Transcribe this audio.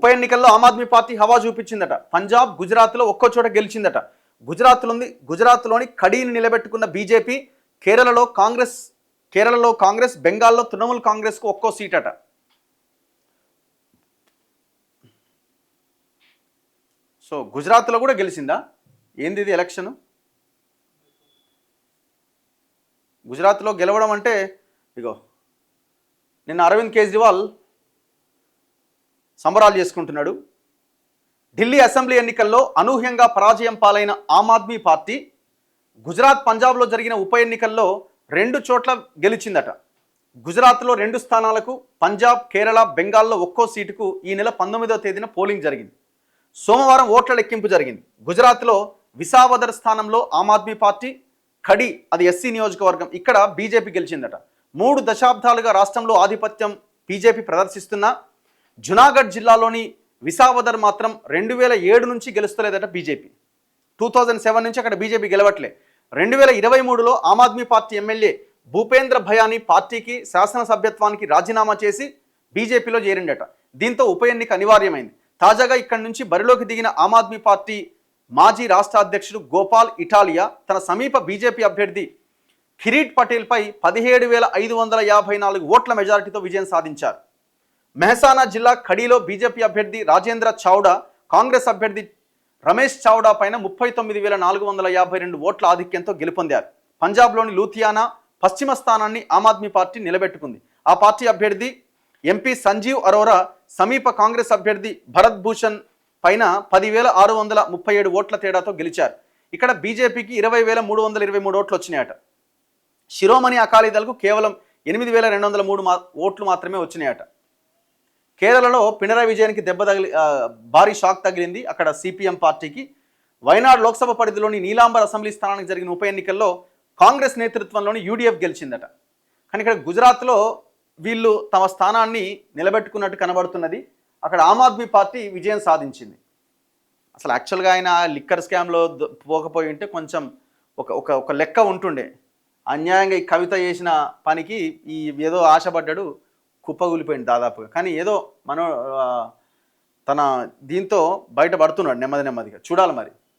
ఉప ఎన్నికల్లో ఆమ్ ఆద్మీ పార్టీ హవా చూపించిందట. పంజాబ్, గుజరాత్లో ఒక్కో చోట గెలిచిందట. గుజరాత్లోని కడీని నిలబెట్టుకున్న బీజేపీ, కేరళలో కాంగ్రెస్, బెంగాల్లో తృణమూల్ కాంగ్రెస్కు ఒక్కో సీట్ అట. సో గుజరాత్లో కూడా గెలిచిందా? ఏంది ఇది ఎలక్షన్? గుజరాత్లో గెలవడం అంటే ఇగో నిన్న అరవింద్ కేజ్రీవాల్ సంబరాలు చేసుకుంటున్నాడు. ఢిల్లీ అసెంబ్లీ ఎన్నికల్లో అనూహ్యంగా పరాజయం పాలైన ఆమ్ ఆద్మీ పార్టీ గుజరాత్, పంజాబ్లో జరిగిన ఉప ఎన్నికల్లో 2 చోట్ల గెలిచిందట. గుజరాత్లో 2 స్థానాలకు, పంజాబ్, కేరళ, బెంగాల్లో ఒక్కో సీటుకు ఈ నెల 19వ తేదీన పోలింగ్ జరిగింది. సోమవారం ఓట్ల లెక్కింపు జరిగింది. గుజరాత్లో విసావదర్ స్థానంలో ఆమ్ ఆద్మీ పార్టీ, ఖడి అది ఎస్సీ నియోజకవర్గం, ఇక్కడ బీజేపీ గెలిచిందట. 3 దశాబ్దాలుగా రాష్ట్రంలో ఆధిపత్యం బీజేపీ ప్రదర్శిస్తున్న జునాగఢ్ జిల్లాలోని విసావదర్ మాత్రం 2007 నుంచి గెలుస్తలేదట బీజేపీ. 2007 నుంచి అక్కడ BJP గెలవట్లే. 2023లో Aam Aadmi party MLA Bhupendra Bhayani పార్టీకి శాసనసభ్యత్వానికి రాజీనామా చేసి బీజేపీలో చేరిండట. దీంతో ఉప ఎన్నిక అనివార్యమైంది. తాజాగా ఇక్కడి నుంచి బరిలోకి దిగిన ఆమ్ ఆద్మీ పార్టీ మాజీ రాష్ట్ర అధ్యక్షుడు గోపాల్ ఇటాలియా తన సమీప బీజేపీ అభ్యర్థి కిరీట్ పటేల్పై 17,554 ఓట్ల మెజారిటీతో విజయం సాధించారు. మెహసానా జిల్లా ఖడీలో బీజేపీ అభ్యర్థి రాజేంద్ర చౌడా, కాంగ్రెస్ అభ్యర్థి రమేష్ చౌడా పైన 39,452 ఓట్ల ఆధిక్యంతో గెలుపొందారు. పంజాబ్లోని లూథియానా పశ్చిమ స్థానాన్ని ఆమ్ ఆద్మీ పార్టీ నిలబెట్టుకుంది. ఆ పార్టీ అభ్యర్థి ఎంపీ సంజీవ్ అరోరా సమీప కాంగ్రెస్ అభ్యర్థి భరత్ భూషణ్ పైన 10,637 ఓట్ల తేడాతో గెలిచారు. ఇక్కడ బీజేపీకి 20,323 ఓట్లు వచ్చినాయట. శిరోమణి అకాలీదళ్కు కేవలం 8,203 ఓట్లు మాత్రమే వచ్చినాయట. కేరళలో పినరాయి విజయానికి భారీ షాక్ తగిలింది. అక్కడ సిపిఎం పార్టీకి. వైనాడ్ లోక్సభ పరిధిలోని నీలాంబర్ అసెంబ్లీ స్థానానికి జరిగిన ఉప ఎన్నికల్లో కాంగ్రెస్ నేతృత్వంలోని యూడీఎఫ్ గెలిచిందట. కానీ ఇక్కడ గుజరాత్లో వీళ్ళు తమ స్థానాన్ని నిలబెట్టుకున్నట్టు కనబడుతున్నది. అక్కడ ఆమ్ ఆద్మీ పార్టీ విజయం సాధించింది. అసలు యాక్చువల్గా ఆయన లిక్కర్ స్కామ్లో పోకపోయి ఉంటే కొంచెం ఒక లెక్క ఉంటుండే. అన్యాయంగా ఈ కవిత చేసిన పనికి ఈ ఏదో ఆశపడ్డాడు, కుప్పగూలిపోయింది దాదాపుగా. కానీ ఏదో తన దీంతో బయటపడుతున్నాడు నెమ్మదిగా. చూడాలి మరి.